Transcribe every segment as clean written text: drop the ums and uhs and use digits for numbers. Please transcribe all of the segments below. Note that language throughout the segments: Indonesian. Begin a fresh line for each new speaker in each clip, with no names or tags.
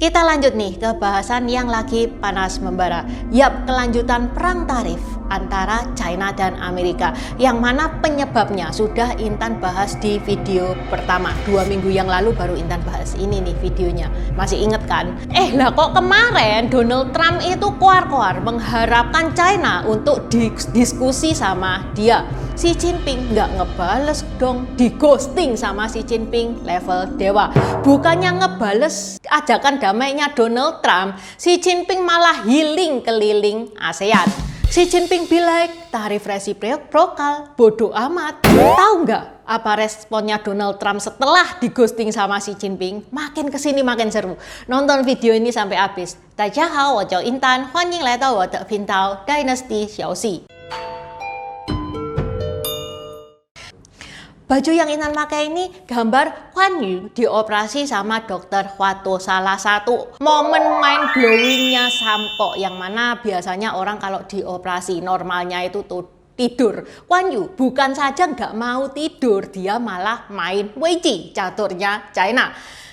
Kita lanjut nih ke bahasan yang lagi panas membara. Yap, kelanjutan perang tarif antara China dan Amerika, yang mana penyebabnya sudah Intan bahas di video pertama. 2 minggu yang lalu baru Intan bahas ini nih videonya. Masih inget kan? Lah kok kemarin Donald Trump itu koar-koar mengharapkan China untuk diskusi sama dia. Xi Jinping nggak ngebales dong, di ghosting sama Xi Jinping level dewa. Bukannya ngebales ajakan damainya Donald Trump, Xi Jinping malah healing keliling ASEAN. Xi Jinping bilang tarif resiprokal, bodoh amat. Tahu nggak apa responnya Donald Trump setelah di ghosting sama Xi Jinping? Makin kesini makin seru. Nonton video ini sampai habis. 大家好，我叫 Intan， 欢迎来到我的频道 Dynasty 小戏。Baju yang Intan pakai ini gambar Kuan Yin dioperasi sama dokter Hwato. Salah satu momen mind blowingnya Sampo, yang mana biasanya orang kalau dioperasi normalnya itu tuh tidur. Kuan Yin bukan saja nggak mau tidur, dia malah main Weiqi, caturnya China.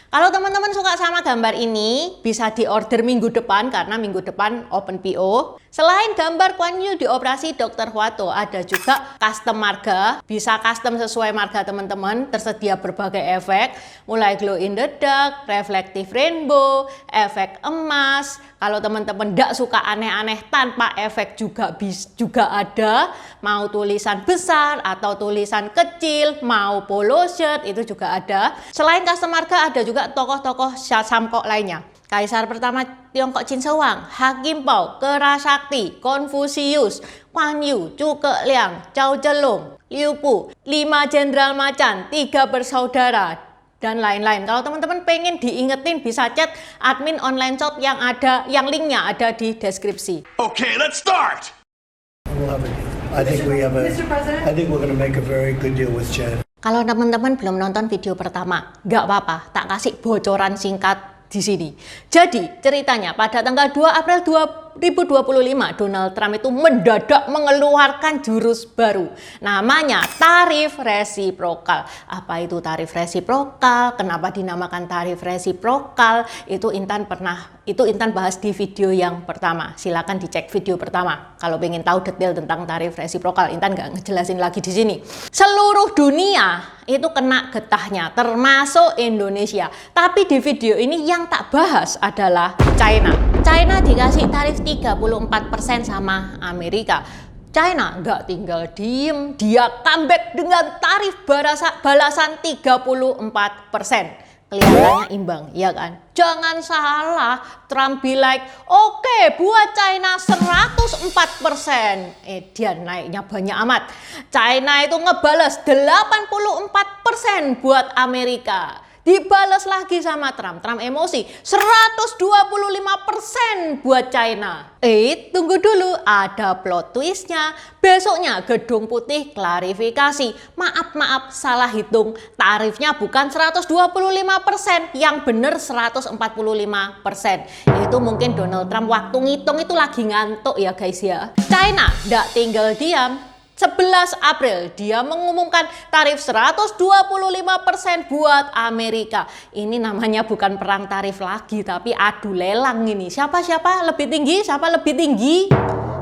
Kalau teman-teman suka sama gambar ini, bisa diorder minggu depan karena minggu depan open PO. Selain gambar Kuan Yin dioperasi Dr. Hwato, ada juga custom marga. Bisa custom sesuai marga teman-teman, tersedia berbagai efek, mulai glow in the dark, reflective rainbow, efek emas. Kalau teman-teman tidak suka aneh-aneh tanpa efek juga ada. Mau tulisan besar atau tulisan kecil, mau polo shirt itu juga ada. Selain custom marga, ada juga tokoh-tokoh Sampo lainnya. Kaisar pertama Tiongkok Qin Shi Huang, Hakim Pao, Kera Sakti, Konfusius, Kuan Yin, Zhuge Liang, Zhao Zhelong, Liu Bu, 5 Jenderal Macan, 3 bersaudara, dan lain-lain. Kalau teman-teman pengen diingetin bisa chat admin online shop yang linknya ada di deskripsi.
Okay, let's start.
I think we're going to make a very good deal with China.
Kalau teman-teman belum nonton video pertama, nggak apa-apa, tak kasih bocoran singkat di sini. Jadi ceritanya pada tanggal 2 April 2025 Donald Trump itu mendadak mengeluarkan jurus baru, namanya tarif resiprokal. Apa itu tarif resiprokal? Kenapa dinamakan tarif resiprokal? Itu Intan bahas di video yang pertama. Silakan dicek video pertama kalau pengen tahu detail tentang tarif resiprokal. Intan nggak ngejelasin lagi di sini. Seluruh dunia itu kena getahnya, termasuk Indonesia. Tapi di video ini yang tak bahas adalah China. China dikasih tarif 34% sama Amerika. China nggak tinggal diem, dia comeback dengan tarif balasan 34%. Kelihatannya imbang, ya kan? Jangan salah, Trump bilang, oke, buat China 104%. Dia naiknya banyak amat. China itu ngebales 84% buat Amerika. Dibales lagi sama Trump. Trump emosi, 125% buat China. Tunggu dulu, ada plot twistnya. Besoknya Gedung Putih klarifikasi. Maaf, salah hitung. Tarifnya bukan 125%, yang bener 145%. Itu mungkin Donald Trump waktu ngitung itu lagi ngantuk ya guys ya. China nggak tinggal diam. 11 April dia mengumumkan tarif 125% buat Amerika. Ini namanya bukan perang tarif lagi, tapi adu lelang ini. Siapa lebih tinggi? Siapa lebih tinggi?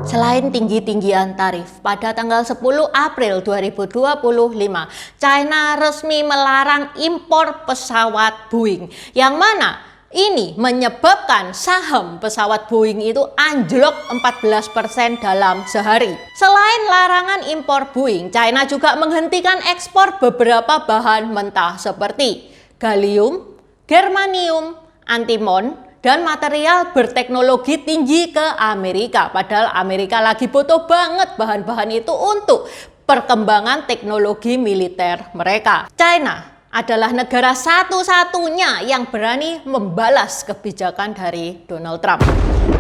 Selain tinggi-tinggian tarif, pada tanggal 10 April 2025, China resmi melarang impor pesawat Boeing. Yang mana ini menyebabkan saham pesawat Boeing itu anjlok 14% dalam sehari. Selain larangan impor Boeing, China juga menghentikan ekspor beberapa bahan mentah seperti gallium, germanium, antimon, dan material berteknologi tinggi ke Amerika. Padahal Amerika lagi butuh banget bahan-bahan itu untuk perkembangan teknologi militer mereka. China adalah negara satu-satunya yang berani membalas kebijakan dari Donald Trump.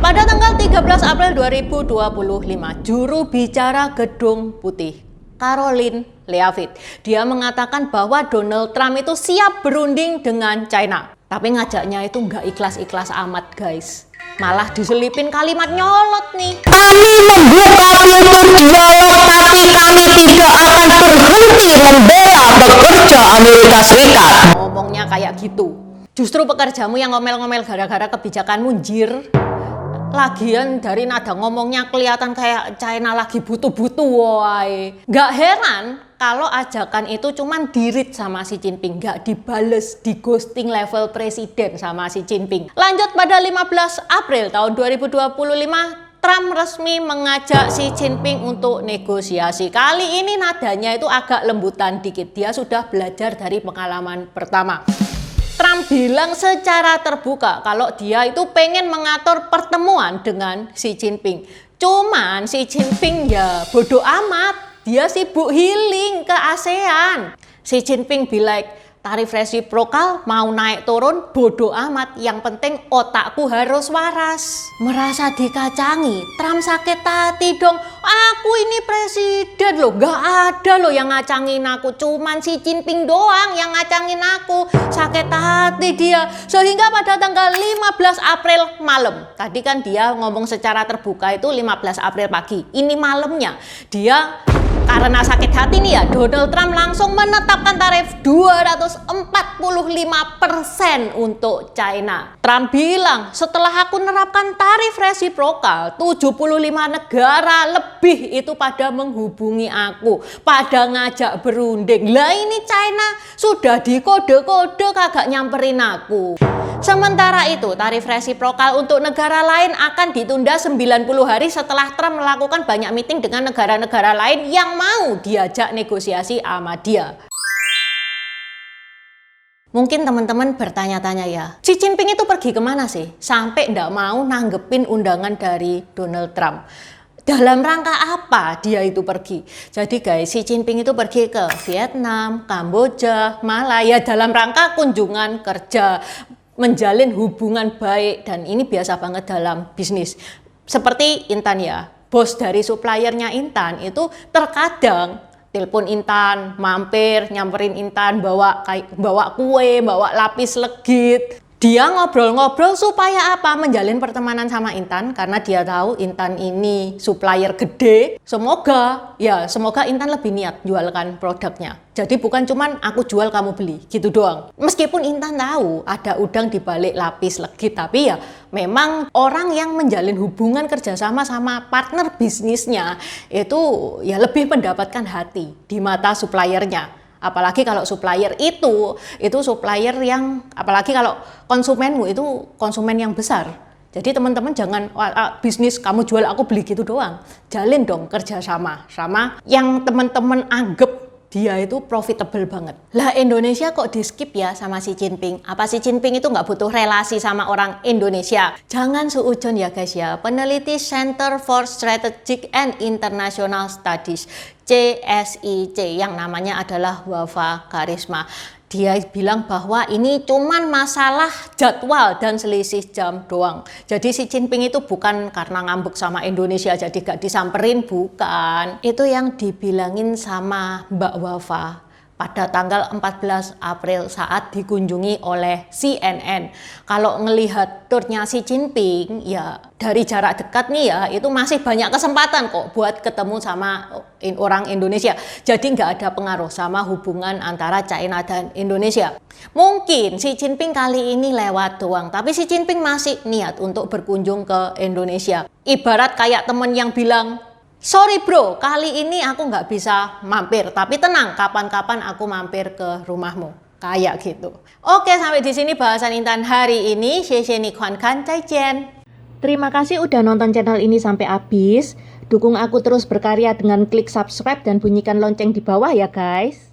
Pada tanggal 13 April 2025, juru bicara Gedung Putih, Caroline Leavitt, dia mengatakan bahwa Donald Trump itu siap berunding dengan China. Tapi ngajaknya itu nggak ikhlas-ikhlas amat guys. Malah diselipin kalimat nyolot nih.
Kami membuka pintu dialog, tapi kami tidak akan berhenti membela pekerja Amerika Serikat.
Ngomongnya kayak gitu. Justru pekerjamu yang ngomel-ngomel gara-gara kebijakanmu jir. Lagian dari nada ngomongnya kelihatan kayak China lagi butuh-butuh woy. Gak heran kalau ajakan itu cuman di-read sama Xi Jinping, gak dibales, di ghosting level presiden sama Xi Jinping. Lanjut pada 15 April tahun 2025, Trump resmi mengajak Xi Jinping untuk negosiasi. Kali ini nadanya itu agak lembutan dikit, dia sudah belajar dari pengalaman pertama. Trump bilang secara terbuka kalau dia itu pengen mengatur pertemuan dengan Xi Jinping. Cuman Xi Jinping ya bodoh amat, dia sibuk healing ke ASEAN. Xi Jinping bilang tarif resiprokal mau naik turun bodoh amat, yang penting otakku harus waras. Merasa dikacangi, Trump sakit hati dong. Aku ini presiden loh, gak ada loh yang ngacangin aku, cuman Xi Jinping doang yang ngacangin aku. Sakit hati dia, sehingga pada tanggal 15 April malam, tadi kan dia ngomong secara terbuka itu 15 April pagi, ini malamnya dia karena sakit hati nih ya, Donald Trump langsung menetapkan tarif 245% untuk China. Trump bilang, setelah aku menerapkan tarif resiprokal, 75 negara lebih itu pada menghubungi aku, pada ngajak berunding. Lah ini China sudah dikode-kode kagak nyamperin aku. Sementara itu, tarif resiprokal untuk negara lain akan ditunda 90 hari setelah Trump melakukan banyak meeting dengan negara-negara lain yang mau diajak negosiasi sama dia. Mungkin teman-teman bertanya-tanya ya, Xi Jinping itu pergi kemana sih? Sampai nggak mau nanggepin undangan dari Donald Trump. Dalam rangka apa dia itu pergi? Jadi guys, Xi Jinping itu pergi ke Vietnam, Kamboja, Malaya dalam rangka kunjungan kerja, menjalin hubungan baik, dan ini biasa banget dalam bisnis. Seperti Intan ya, bos dari suppliernya Intan itu terkadang telepon Intan, mampir, nyamperin Intan, bawa kue, bawa lapis legit. Dia ngobrol-ngobrol supaya apa? Menjalin pertemanan sama Intan, karena dia tahu Intan ini supplier gede. Semoga Intan lebih niat jualkan produknya. Jadi bukan cuman aku jual kamu beli gitu doang. Meskipun Intan tahu ada udang di balik lapis legit, tapi ya memang orang yang menjalin hubungan kerjasama sama partner bisnisnya itu ya lebih mendapatkan hati di mata suppliernya. Apalagi kalau supplier itu supplier yang, apalagi kalau konsumenmu itu konsumen yang besar. Jadi teman-teman jangan bisnis kamu jual aku beli gitu doang. Jalin dong kerjasama sama yang teman-teman anggap dia itu profitable banget. Lah Indonesia kok di skip ya sama Xi Jinping? Apa Xi Jinping itu nggak butuh relasi sama orang Indonesia? Jangan suujon ya guys ya. Peneliti Center for Strategic and International Studies CSIC yang namanya adalah Wafa Karisma, dia bilang bahwa ini cuman masalah jadwal dan selisih jam doang. Jadi Xi Jinping itu bukan karena ngambek sama Indonesia jadi gak disamperin, bukan. Itu yang dibilangin sama Mbak Wafa pada tanggal 14 April saat dikunjungi oleh CNN. Kalau ngelihat turnya Xi Jinping ya dari jarak dekat nih ya, itu masih banyak kesempatan kok buat ketemu sama orang Indonesia. Jadi nggak ada pengaruh sama hubungan antara China dan Indonesia. Mungkin Xi Jinping kali ini lewat doang, tapi Xi Jinping masih niat untuk berkunjung ke Indonesia. Ibarat kayak temen yang bilang, sorry bro, kali ini aku nggak bisa mampir, tapi tenang, kapan-kapan aku mampir ke rumahmu. Kayak gitu. Oke, sampai di sini bahasan Intan hari ini. Terima kasih udah nonton channel ini sampai habis. Dukung aku terus berkarya dengan klik subscribe dan bunyikan lonceng di bawah ya guys.